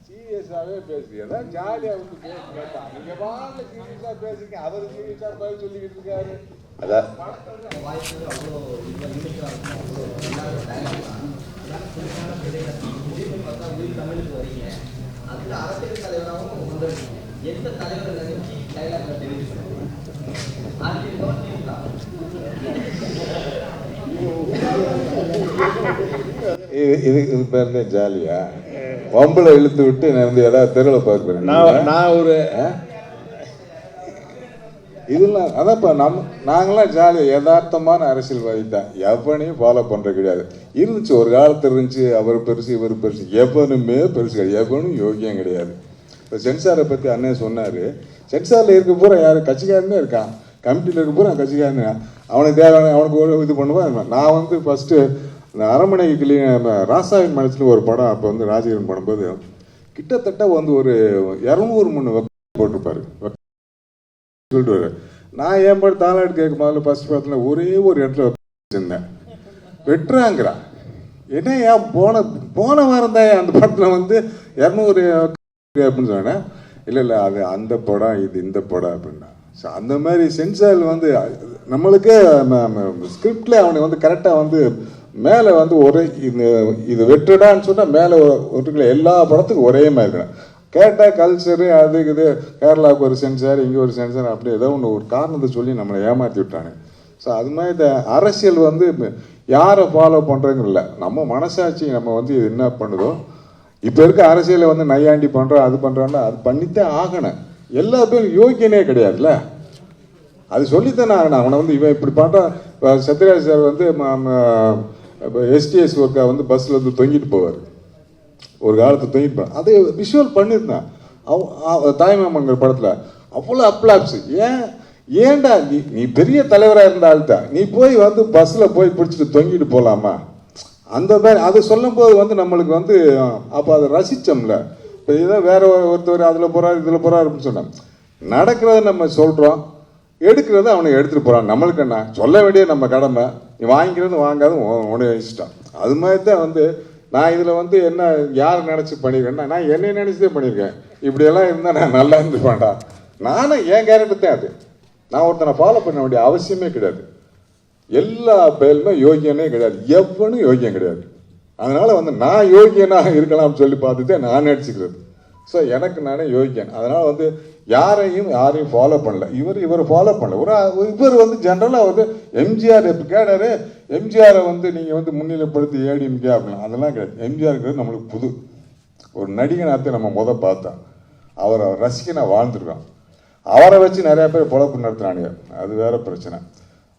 சீரியஸாவே பேசுறீங்க, ஜாலியா வந்து பேசுறா. நீங்க பாட்டு சீரியஸா பேசுறீங்க, அவரு சீரியஸா பதில் சொல்லிக்கிட்டு இருக்காரு. அதான் இது பேர் தான் ஜாலியா? வம்பளை இழுத்து விட்டு நான் வந்து ஏதாவது தெருவில் பார்க்குறேன். நான் ஒரு இதெல்லாம் அதான்ப்பா, நாங்களாம் ஜாலியாக யதார்த்தமான அரசியல்வாதி தான். எவனையும் ஃபாலோ பண்ணுறது கிடையாது. இருந்துச்சு ஒரு காலத்தில் இருந்துச்சு, அவர் பெருசு இவர் பெருசு, எவனுமே பெருசு கிடையாது, எவனும் யோகியம் கிடையாது. இப்போ சென்சாரை பற்றி அண்ணன் சொன்னார். சென்சாரில் இருக்க பூரா யார் கட்சிக்காரனே இருக்கான், கமிட்டியில் இருக்க பூரா கட்சிக்காரனே. அவனுக்கு தேவையான அவனுக்கு இது பண்ணுவான். நான் வந்து ஃபஸ்ட்டு இந்த அரண்மனை ராசாவின் மனசில் ஒரு படம், அப்போ வந்து ராஜகிரன் பண்ணும்போது கிட்டத்தட்ட வந்து ஒரு 200-300 போட்டிருப்பாரு. சொல்லிட்டு நான் ஏன் பாட்டு தாளாட்டு கேட்கும் போதில் ஃபர்ஸ்ட் படத்தில் ஒரே ஒரு இடத்துல வச்சிருந்தேன். வெட்டுறாங்கிறா என்ன ஏன் போன வாரம் தான் அந்த படத்தில் வந்து 200 அப்படின்னு சொன்னேன். இல்லை அது அந்த படம், இது இந்த படம் அப்படின்னா. ஸோ அந்த மாதிரி சென்சார் வந்து நம்மளுக்கு ஸ்கிரிப்டில் அவனுக்கு வந்து கரெக்டாக வந்து மேலே வந்து ஒரே இது வெட்டுடான்னு சொன்னால் மேலே ஒட்டுக்கல எல்லா படத்துக்கும் ஒரே மாதிரி இருக்கணும். கேட்டால் கல்ச்சரு அது இது, கேரளாவுக்கு ஒரு சென்சார், இங்கே ஒரு சென்சார், அப்படி ஏதோ ஒன்று ஒரு காரணத்தை சொல்லி நம்மளை ஏமாற்றி விட்டானு. ஸோ அது மாதிரி இந்த அரசியல் வந்து யாரை ஃபாலோ பண்ணுறதுன்னு இல்லை, நம்ம மனசாட்சி நம்ம வந்து இது என்ன பண்ணுதோ. இப்போ இருக்க அரசியலை வந்து நையாண்டி பண்ணுறோம், அது பண்ணுறோன்னா அது பண்ணித்தான் ஆகணும். எல்லா பேரும் யோகியனே கிடையாதுல்ல, அது சொல்லித்தானே ஆகணும். அவனை வந்து இவன் இப்படி பண்ணுறான். சத்யராஜ் சார் வந்து எஸ்டிஎஸ் ஒர்க்கா வந்து பஸ்ஸில் வந்து தொங்கிட்டு போவார். ஒரு காலத்தை தொங்கிட்டு போவார். அதை விஷுவல் பண்ணியிருந்தான் தாய்மாமங்கிற படத்தில். அவ்வளோ அப்ளாப்ஸ். ஏன்டா நீ பெரிய தலைவராக இருந்த ஆள் தான், நீ போய் வந்து பஸ்ஸில் போய் பிடிச்சிட்டு தொங்கிட்டு போகலாமா? அந்த மாதிரி அதை சொல்லும் போது வந்து நம்மளுக்கு வந்து அப்போ அதை ரசித்தோம்ல. இப்போ ஏதோ வேற ஒருத்தர் அதில் போகிறார் இதில் போகிறார் அப்படின்னு சொன்னோம். நடக்கிறத நம்ம சொல்கிறோம், எடுக்கிறது அவனை எடுத்துகிட்டு போகிறான். நம்மளுக்கு என்ன சொல்ல வேண்டிய நம்ம கடமை. நீ வாங்கிக்கிறது வாங்காத உனக்கு இஷ்டம். அது மாதிரி தான் வந்து நான் இதில் வந்து என்ன யார் நினச்சி பண்ணியிருக்கேன்னா, நான் என்னை நினச்சிதே பண்ணியிருக்கேன். இப்படியெல்லாம் இருந்தால் நான் நல்லா இருந்துப்பேன்டா. நானும் என் கேரக்டர் தான் அது. நான் ஒருத்தனை ஃபாலோ பண்ண வேண்டிய அவசியமே கிடையாது. எல்லா பேருமே யோகியனே கிடையாது, எவனும் யோகியம் கிடையாது. அதனால் வந்து நான் யோகியனாக இருக்கலாம்னு சொல்லி பார்த்துட்டு நான் நடிச்சுக்கிறது. ஸோ எனக்கு நானே யோகியன். அதனால் வந்து யாரையும் ஃபாலோ பண்ணல. இவர் ஃபாலோ பண்ணல. இவர் வந்து ஜென்ரலாக வந்து எம்ஜிஆர் இப்போ கேட்டார், எம்ஜிஆரை வந்து நீங்கள் வந்து முன்னிலைப்படுத்தி ஏடிஎம்கே அப்படின்னா அதெல்லாம் கிடையாது. எம்ஜிஆருங்கிறது நம்மளுக்கு புது ஒரு நடிகனாக நம்ம பார்த்தோம். அவரை ரசிக்க வாழ்ந்துருக்கோம். அவரை வச்சு நிறையா பேர் பொழப்பு நடத்துனானுங்க, அது வேற பிரச்சனை.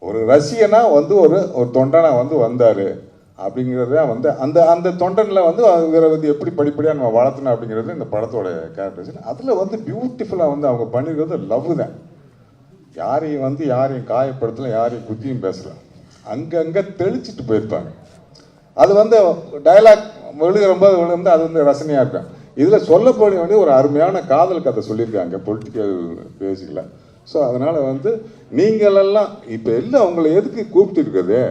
ஒரு ரசிகனா வந்து ஒரு தொண்டனா வந்து வந்தார் அப்படிங்கிறத வந்து அந்த தொண்டனில் வந்து இவரை வந்து எப்படி படிப்படியாக நம்ம வளர்த்தணும் அப்படிங்கிறது இந்த படத்தோட கேரக்டரைசேஷன். அதில் வந்து பியூட்டிஃபுல்லாக வந்து அவங்க பண்ணியிருக்கிறது லவ் தான். யாரையும் காயப்படுத்தல, யாரையும் குத்தியும் பேசலாம். அங்கங்கே தெளிச்சிட்டு போயிருப்பாங்க. அது வந்து டைலாக் விழுகிறம்போது விழுந்து அது வந்து ரசனையாக இருக்கும். இதில் சொல்லப்போன வந்து ஒரு அருமையான காதல் கதை சொல்லியிருக்காங்க பொலிட்டிக்கல் பேசிக்கல. ஸோ அதனால் வந்து நீங்களெல்லாம் இப்போ எல்லாம் உங்களை எதுக்கு கூப்பிட்டு இருக்குது?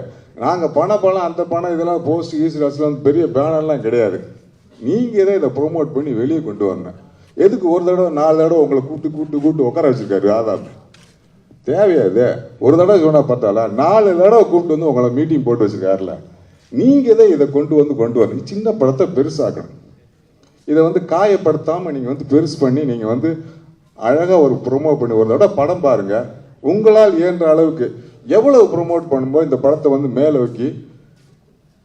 நாங்கள் பணம் அந்த பணம் இதெல்லாம் போஸ்ட் ஈஸ்ட் வந்து பெரிய பேனர்லாம் கிடையாது. நீங்கள் இதை ப்ரொமோட் பண்ணி வெளியே கொண்டு வரணும். எதுக்கு ஒரு தடவை 4 தடவை உங்களை கூப்பிட்டு உட்கார வச்சுருக்காரு ஆதார்? தேவையா இது? ஒரு தடவை சொன்னால் பார்த்தால 4 தடவை கூப்பிட்டு வந்து உங்களை மீட்டிங் போட்டு வச்சுருக்காருல. நீங்கள் இதை கொண்டு வரணும். சின்ன படத்தை பெருசாக்கணும். இதை வந்து காயப்படுத்தாமல் நீங்கள் வந்து பெருசு பண்ணி நீங்கள் வந்து அழகாக ஒரு ப்ரொமோட் பண்ணி ஒரு தடவை படம் பாருங்கள். உங்களால் இயன்ற அளவுக்கு எவ்வளவு ப்ரொமோட் பண்ணும்போது இந்த படத்தை வந்து மேலே வைக்கி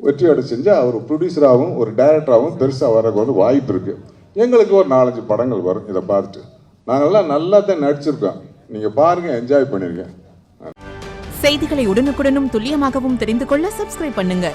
வெற்றியோட செஞ்சால் அவர் ப்ரொடியூசராகவும் ஒரு டைரக்டராகவும் பெருசாக வரக்கு வந்து வாய்ப்பு இருக்குது. எங்களுக்கு ஒரு 4-5 படங்கள் வரும். இதை பார்த்துட்டு நாங்கள்லாம் நல்லா தான் நடிச்சிருக்கோம். நீங்கள் பாருங்கள், என்ஜாய் பண்ணிருக்கேன். செய்திகளை உடனுக்குடனும் துல்லியமாகவும் தெரிந்து கொள்ள சப்ஸ்கிரைப் பண்ணுங்க.